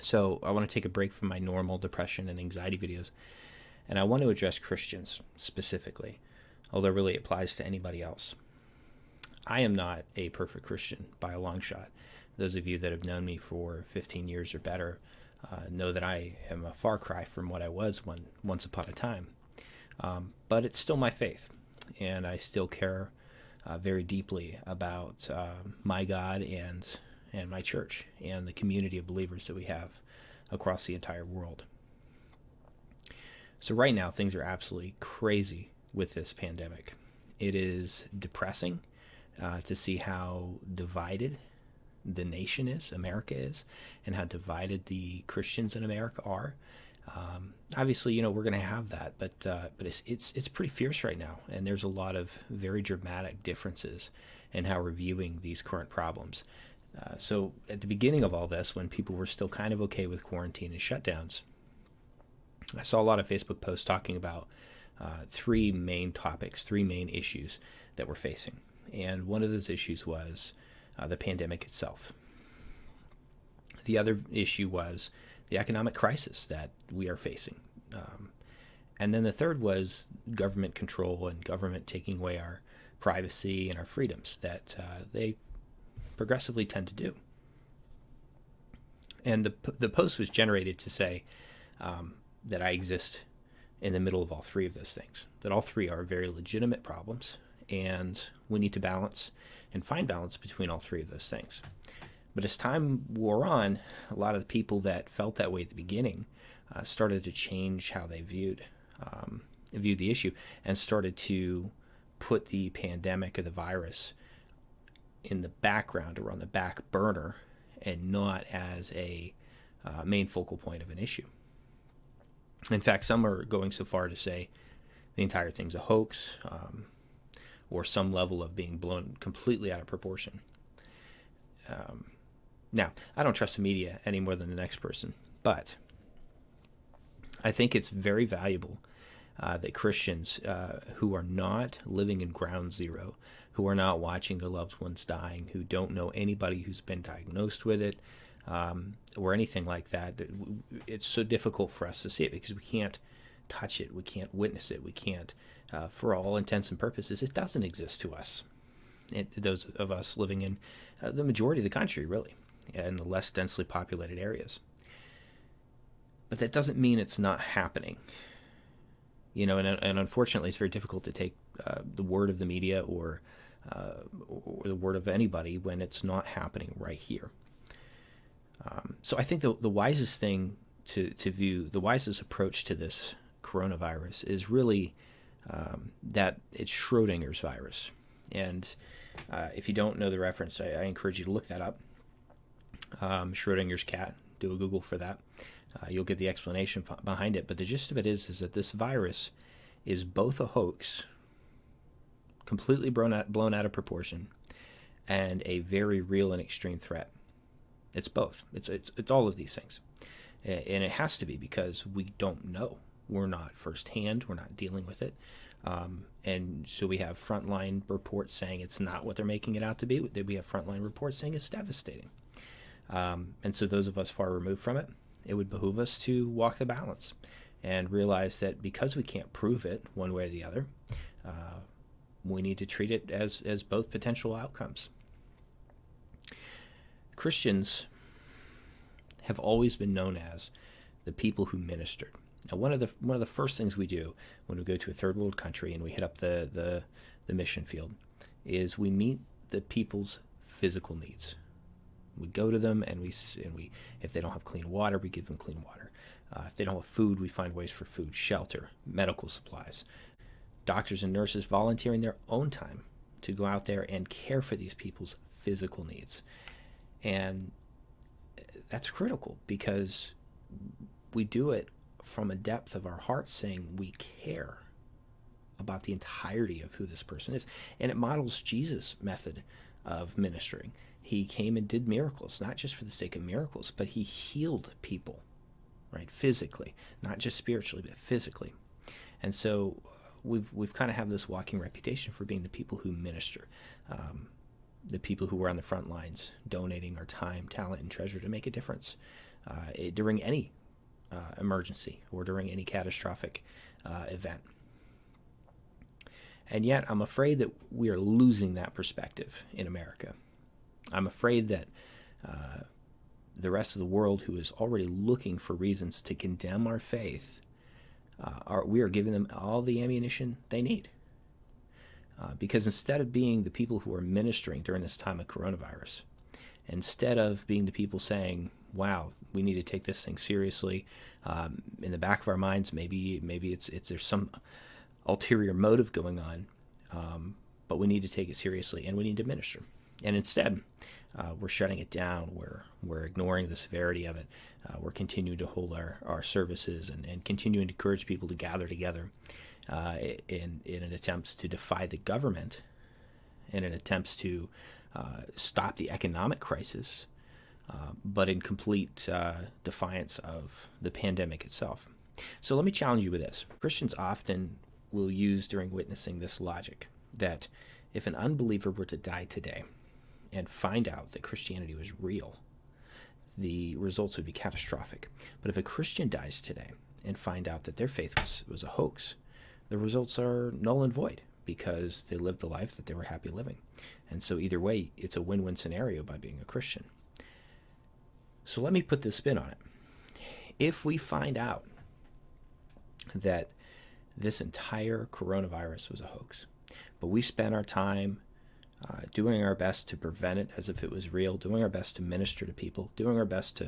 So I want to take a break from my normal depression and anxiety videos, and I want to address Christians specifically, although really it applies to anybody else. I am not a perfect Christian by a long shot. Those of you that have known me for 15 years or better know that I am a far cry from what I was once upon a time. But it's still my faith, and I still care very deeply about my God and my church and the community of believers that we have across the entire world. So right now, things are absolutely crazy with this pandemic. It is depressing to see how divided the nation is, America is, and how divided the Christians in America are. Obviously, we're going to have that, but it's pretty fierce right now, and there's a lot of very dramatic differences in how we're viewing these current problems. So at the beginning of all this, when people were still kind of okay with quarantine and shutdowns, I saw a lot of Facebook posts talking about three main topics, three main issues that we're facing. And one of those issues was the pandemic itself. The other issue was the economic crisis that we are facing. And then the third was government control and government taking away our privacy and our freedoms that they progressively tend to do. And the post was generated to say that I exist in the middle of all three of those things, that all three are very legitimate problems, and we need to balance and find balance between all three of those things. But as time wore on, a lot of the people that felt that way at the beginning started to change how they viewed the issue, and started to put the pandemic or the virus in the background or on the back burner, and not as a main focal point of an issue. In fact, some are going so far to say the entire thing's a hoax, or some level of being blown completely out of proportion. Now, I don't trust the media any more than the next person, but I think it's very valuable that Christians who are not living in ground zero, who are not watching their loved ones dying, who don't know anybody who's been diagnosed with it, or anything like that, it's so difficult for us to see it because we can't touch it, we can't witness it, we can't, for all intents and purposes, it doesn't exist to us. Those of us living in the majority of the country, really, in the less densely populated areas. But that doesn't mean it's not happening. And unfortunately, it's very difficult to take the word of the media or the word of anybody when it's not happening right here. So I think the wisest thing to view, the wisest approach to this coronavirus is really that it's Schrodinger's virus. And if you don't know the reference, I encourage you to look that up. Schrodinger's cat, do a Google for that. You'll get the explanation behind it. But the gist of it is that this virus is both a hoax, completely blown out of proportion, and a very real and extreme threat. It's both. It's all of these things. And it has to be, because we don't know. We're not firsthand. We're not dealing with it. And so we have frontline reports saying it's not what they're making it out to be. We have frontline reports saying it's devastating. And so those of us far removed from it, it would behoove us to walk the balance and realize that because we can't prove it one way or the other, we need to treat it as both potential outcomes. Christians have always been known as the people who ministered. Now, one of the first things we do when we go to a third world country and we hit up the mission field is we meet the people's physical needs. We go to them and we if they don't have clean water, we give them clean water. If they don't have food, we find ways for food, shelter, medical supplies. Doctors and nurses volunteering their own time to go out there and care for these people's physical needs. And that's critical because we do it from a depth of our heart, saying we care about the entirety of who this person is. And it models Jesus' method of ministering. He came and did miracles, not just for the sake of miracles, but he healed people, right? Physically, not just spiritually, but physically. And so we've kind of have this walking reputation for being the people who minister, the people who were on the front lines, donating our time, talent, and treasure to make a difference during any emergency or during any catastrophic event. And yet, I'm afraid that we are losing that perspective in America. I'm afraid that the rest of the world, who is already looking for reasons to condemn our faith, we are giving them all the ammunition they need. Because instead of being the people who are ministering during this time of coronavirus, instead of being the people saying, wow, we need to take this thing seriously, in the back of our minds, maybe there's some ulterior motive going on, but we need to take it seriously and we need to minister. And instead, we're shutting it down. We're ignoring the severity of it. We're continuing to hold our services and continuing to encourage people to gather together in an attempt to defy the government, in an attempt to stop the economic crisis, but in complete defiance of the pandemic itself. So let me challenge you with this. Christians often will use during witnessing this logic that if an unbeliever were to die today and find out that Christianity was real, the results would be catastrophic. But if a Christian dies today and find out that their faith was a hoax, the results are null and void because they lived the life that they were happy living. And so either way, it's a win-win scenario by being a Christian. So let me put this spin on it. If we find out that this entire coronavirus was a hoax, but we spent our time doing our best to prevent it as if it was real, doing our best to minister to people, doing our best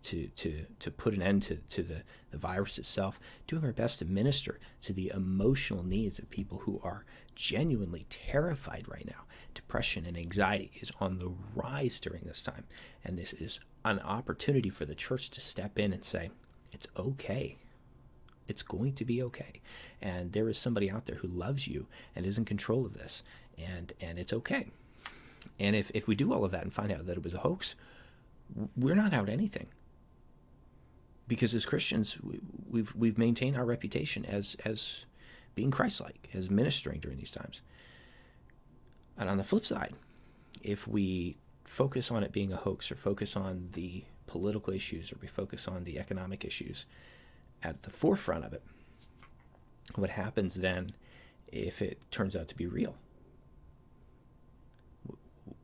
to put an end to the virus itself, doing our best to minister to the emotional needs of people who are genuinely terrified right now. Depression and anxiety is on the rise during this time, and this is an opportunity for the church to step in and say, it's okay. It's going to be okay. And there is somebody out there who loves you and is in control of this. And it's okay. And if we do all of that and find out that it was a hoax, we're not out anything. Because as Christians, we've maintained our reputation as being Christ-like, as ministering during these times. And on the flip side, if we focus on it being a hoax or focus on the political issues or we focus on the economic issues at the forefront of it, what happens then if it turns out to be real?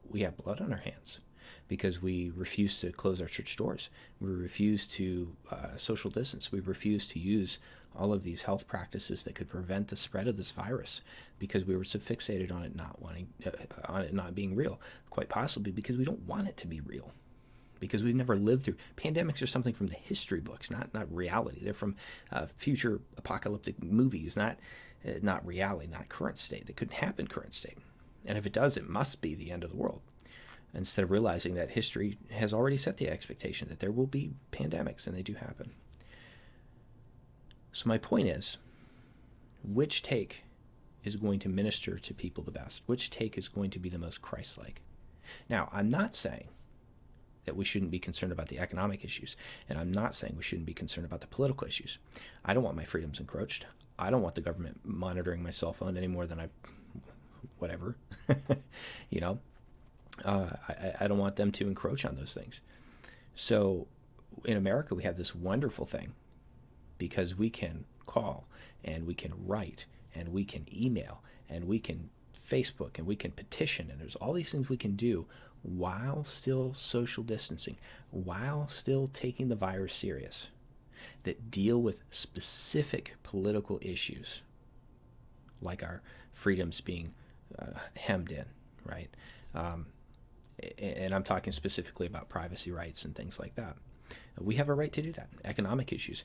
We have blood on our hands because we refuse to close our church doors. We refuse to social distance. We refuse to use all of these health practices that could prevent the spread of this virus because we were so fixated on it not being real. Quite possibly because we don't want it to be real. Because we've never lived through pandemics are something from the history books, not reality. They're from future apocalyptic movies, not reality, not current state. They couldn't happen current state. And if it does, it must be the end of the world. Instead of realizing that history has already set the expectation that there will be pandemics, and they do happen. So my point is, which take is going to minister to people the best? Which take is going to be the most Christ-like? Now, I'm not saying that we shouldn't be concerned about the economic issues, and I'm not saying we shouldn't be concerned about the political issues. I don't want my freedoms encroached. I don't want the government monitoring my cell phone any more than whatever, you know. I don't want them to encroach on those things. So in America, we have this wonderful thing because we can call and we can write and we can email and we can Facebook and we can petition, and there's all these things we can do while still social distancing, while still taking the virus serious, that deal with specific political issues like our freedoms being hemmed in, right? And I'm talking specifically about privacy rights and things like that. We have a right to do that. Economic issues,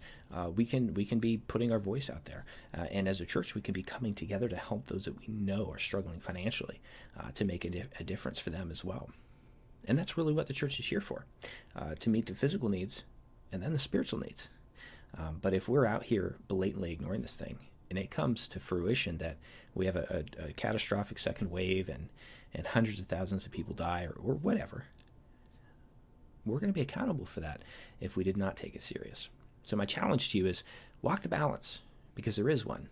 we can be putting our voice out there, and as a church, we can be coming together to help those that we know are struggling financially, to make a difference for them as well. And that's really what the church is here for, to meet the physical needs and then the spiritual needs. But if we're out here blatantly ignoring this thing, and it comes to fruition that we have a catastrophic second wave and hundreds of thousands of people die or whatever, we're going to be accountable for that if we did not take it serious. So my challenge to you is walk the balance, because there is one.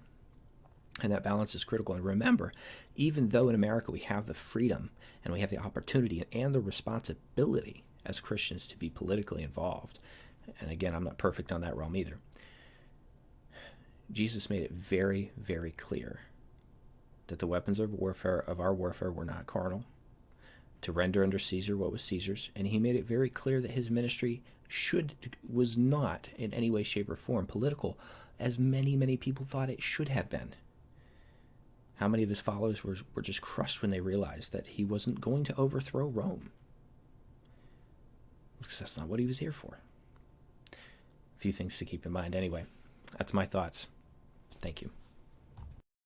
And that balance is critical. And remember, even though in America we have the freedom and we have the opportunity and the responsibility as Christians to be politically involved, And again, I'm not perfect on that realm either. Jesus made it very, very clear that the weapons of our warfare were not carnal, to render under Caesar what was Caesar's, and he made it very clear that his ministry was not in any way, shape, or form political, as many people thought it should have been. How many of his followers were just crushed when they realized that he wasn't going to overthrow Rome? Because that's not what he was here for. A few things to keep in mind anyway. That's my thoughts. Thank you.